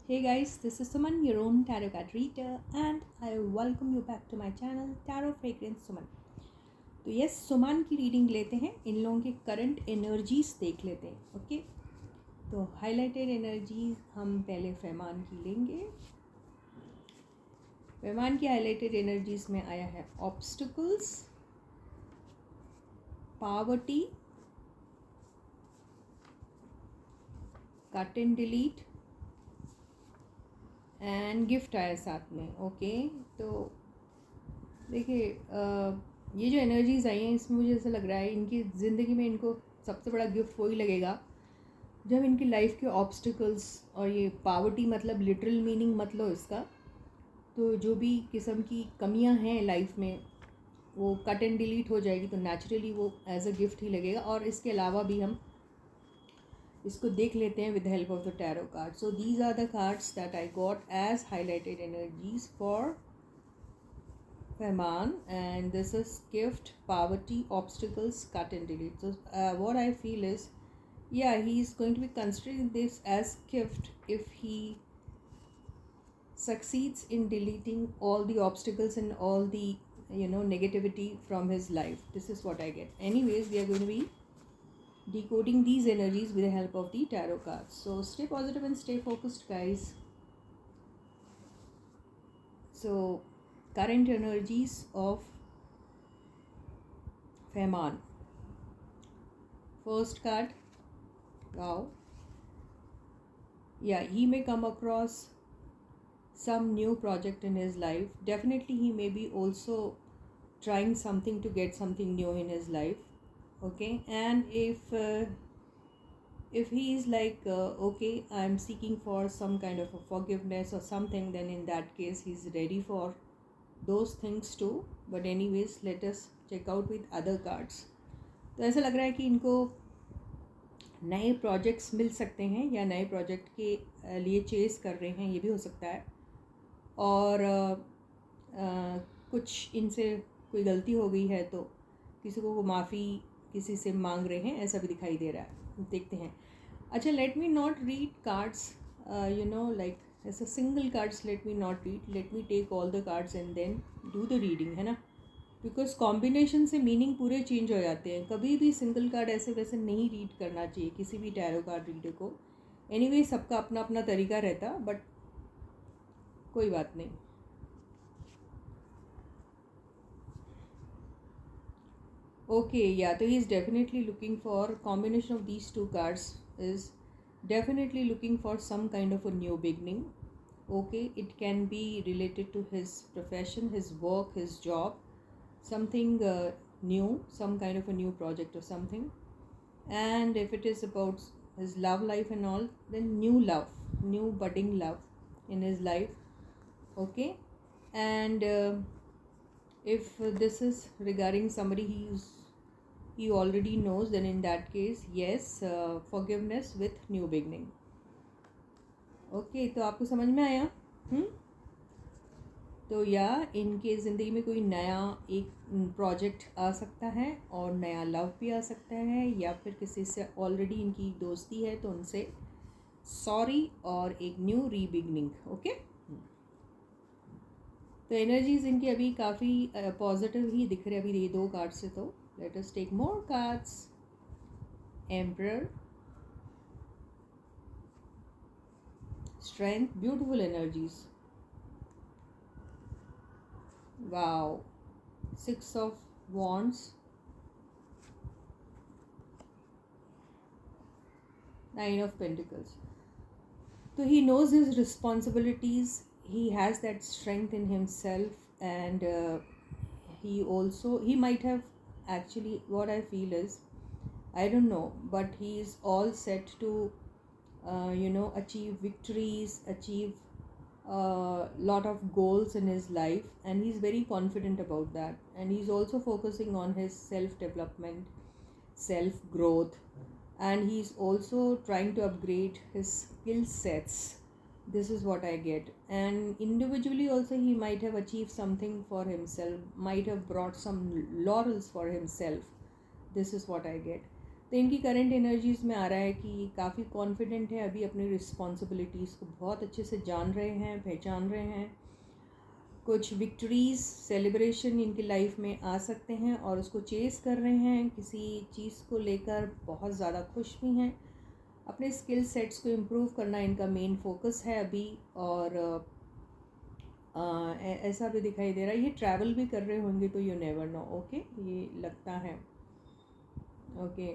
Hey guys, this is Suman, your own tarot card reader, and I welcome you back to my channel Tarot Fragrance Suman. तो yes, सुमान की reading लेते हैं, इन लोगों के current energies देख लेते हैं. ओके, तो हाईलाइटेड एनर्जीज हम पहले फैमान की लेंगे. फैमान की हाईलाइटेड एनर्जीज में आया है obstacles, poverty, cut and delete and gift आया साथ में. ओके, तो देखिए ये जो एनर्जीज़ आई हैं इसमें मुझे ऐसा लग रहा है इनकी ज़िंदगी में इनको सबसे बड़ा गिफ्ट वही लगेगा जब इनकी लाइफ के ऑब्स्टिकल्स, और ये पावर्टी मतलब लिटरल मीनिंग मत लो इसका, तो जो भी किस्म की कमियां हैं लाइफ में वो कट एंड डिलीट हो जाएगी. तो नेचुरली वो एज अ गिफ्ट ही लगेगा. और इसके अलावा भी हम इसको देख लेते हैं with the help of the tarot card. So these are the cards that I got as highlighted energies for Fehmarn, and this is gift, poverty, obstacles, cut and delete. So what I feel is, yeah, he's going to be considering this as gift if he succeeds in deleting all the obstacles and all the negativity from his life. This is what I get. Anyways, we are going to be decoding these energies with the help of the tarot cards. So stay positive and stay focused, guys. So current energies of Fehmarn. First card. Wow. Yeah, he may come across some new project in his life. Definitely he may be also trying something to get something new in his life. Okay, and if he is like okay, I'm seeking for some kind of a forgiveness or something, then in that case he's ready for those things too. But anyways, let us check out with other cards. तो ऐसा लग रहा है कि इनको नए projects मिल सकते हैं या नए प्रोजेक्ट के लिए चेस कर रहे हैं, ये भी हो सकता है. और कुछ इनसे कोई गलती हो गई है तो किसी को वो माफ़ी किसी से मांग रहे हैं, ऐसा भी दिखाई दे रहा है. देखते हैं. अच्छा, let me not read cards like ऐसा single cards. Let me not read, let me take all the cards and then do the reading, है ना. बिकॉज कॉम्बिनेशन से मीनिंग पूरे चेंज हो जाते हैं. कभी भी सिंगल कार्ड ऐसे वैसे नहीं रीड करना चाहिए किसी भी टैरो कार्ड रीडर को. एनीवे, सबका अपना अपना तरीका रहता, बट कोई बात नहीं. ओके, या तो he is definitely looking for combination of these two cards is definitely looking for some kind of a new beginning. Okay, it can be related to his profession, his work, his job, something new, some kind of a new project or something. And if it is about his love life and all, then new love, new budding love in his life. Okay, and if this is regarding somebody he already knows, then in that case, yes, forgiveness with new beginning. Okay, तो आपको समझ में आया. तो या इनके ज़िंदगी में कोई नया एक प्रोजेक्ट आ सकता है और नया लव भी आ सकता है, या फिर किसी से ऑलरेडी इनकी दोस्ती है तो उनसे सॉरी और एक न्यू रीबिगनिंग. ओके, तो एनर्जीज इनकी अभी काफ़ी पॉजिटिव ही दिख रहे अभी ये दो कार्ड से. तो let us take more cards. Emperor, strength, beautiful energies. Wow. Six of Wands, Nine of Pentacles. So he knows his responsibilities, he has that strength in himself, and he might have, actually what I feel is, I don't know, but he is all set to achieve victories, achieve a lot of goals in his life, and he's very confident about that. And he's also focusing on his self development, self growth, and he's also trying to upgrade his skill sets. This is what I get. And individually also he might have achieved something for himself, might have brought some laurels for himself. This is what I get. तो इनकी current energies में आ रहा है कि काफ़ी confident है, अभी अपनी रिस्पॉन्सिबिलिटीज़ को बहुत अच्छे से जान रहे हैं, पहचान रहे हैं। कुछ विक्ट्रीज़ सेलिब्रेशन इनकी लाइफ में आ सकते हैं और उसको चेस कर रहे हैं, किसी चीज़ को लेकर बहुत ज़्यादा खुश भी हैं। अपने स्किल सेट्स को इम्प्रूव करना इनका मेन फोकस है अभी। और ऐसा भी दिखाई दे रहा है ये ट्रैवल भी कर रहे होंगे, तो यू नेवर नो। ओके, ये लगता है। Okay,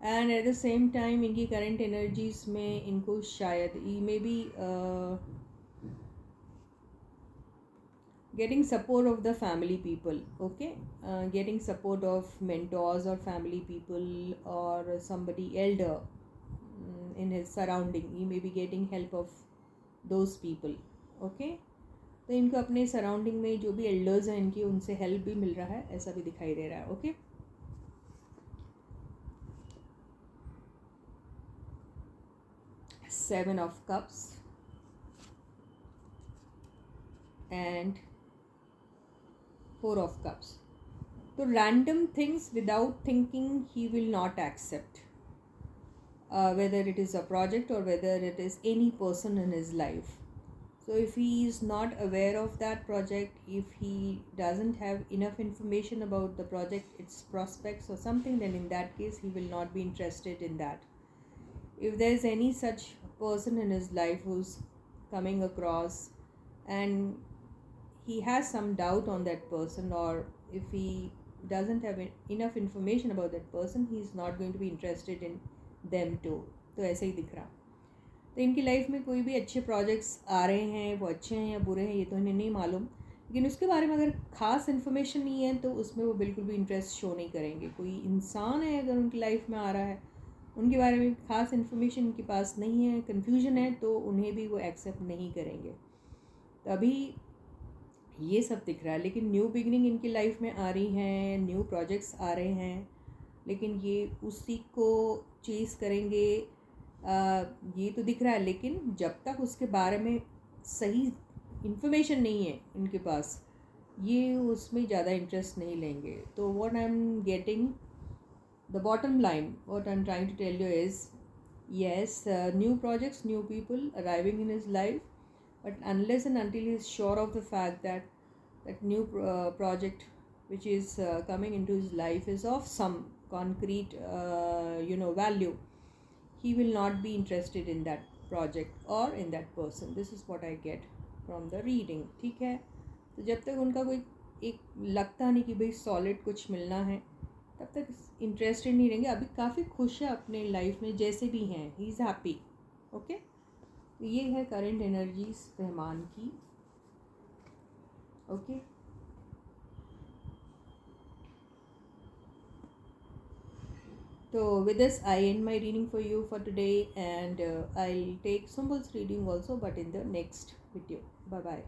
and at the same time इनकी करंट एनर्जीज में इनको शायद may be getting support of the family people. Okay, getting support of mentors or family people or somebody elder in his surrounding. He may be getting help of those people. Okay, तो इनको अपने surrounding में जो भी elders हैं इनकी, उनसे help भी मिल रहा है, ऐसा भी दिखाई दे रहा है। Okay, seven of cups and four of cups. तो random things without thinking he will not accept, whether it is a project or whether it is any person in his life. So if he is not aware of that project, if he doesn't have enough information about the project, its prospects or something, then in that case he will not be interested in that. If there is any such person in his life who's coming across and he has some doubt on that person, or if he doesn't have enough information about that person, he is not going to be interested in them too. तो ऐसे ही दिख रहा। तो इनकी life में कोई भी अच्छे प्रोजेक्ट्स आ रहे हैं, वो अच्छे हैं या बुरे हैं ये तो इन्हें नहीं मालूम, लेकिन उसके बारे में अगर ख़ास इन्फॉर्मेशन नहीं है तो उसमें वो बिल्कुल भी इंटरेस्ट शो नहीं करेंगे। कोई इंसान है अगर उनकी लाइफ में आ रहा है, उनके बारे में ख़ास इन्फॉर्मेशन उनके पास नहीं है, कन्फ्यूजन है, तो उन्हें भी वो एक्सेप्ट नहीं करेंगे। तो अभी ये सब दिख रहा है। लेकिन न्यू बिगनिंग इनकी लाइफ में आ रही हैं, न्यू प्रोजेक्ट्स आ रहे हैं, लेकिन ये उसी को चेज़ करेंगे, ये तो दिख रहा है। लेकिन जब तक उसके बारे में सही इन्फॉर्मेशन नहीं है इनके पास, ये उसमें ज़्यादा इंटरेस्ट नहीं लेंगे। तो what I am getting, the bottom line, what I am trying to tell you is, yes, new projects, new people arriving in his life, but unless and until he is sure of the fact that that new project which is coming into his life is of some concrete value, he will not be interested in that project or in that person. This is what I get from the reading. ठीक है, तो जब तक उनका कोई एक लगता नहीं कि भाई सॉलिड कुछ मिलना है, तब तक इंटरेस्टेड नहीं रहेंगे। अभी काफ़ी खुश है अपने लाइफ में जैसे भी हैं, ही इज़ हैप्पी। ओके, तो ये है करंट एनर्जीज रहमान की। Okay, so with this I end my reading for you for today, and I'll take Sumbul's reading also, but in the next video. Bye bye.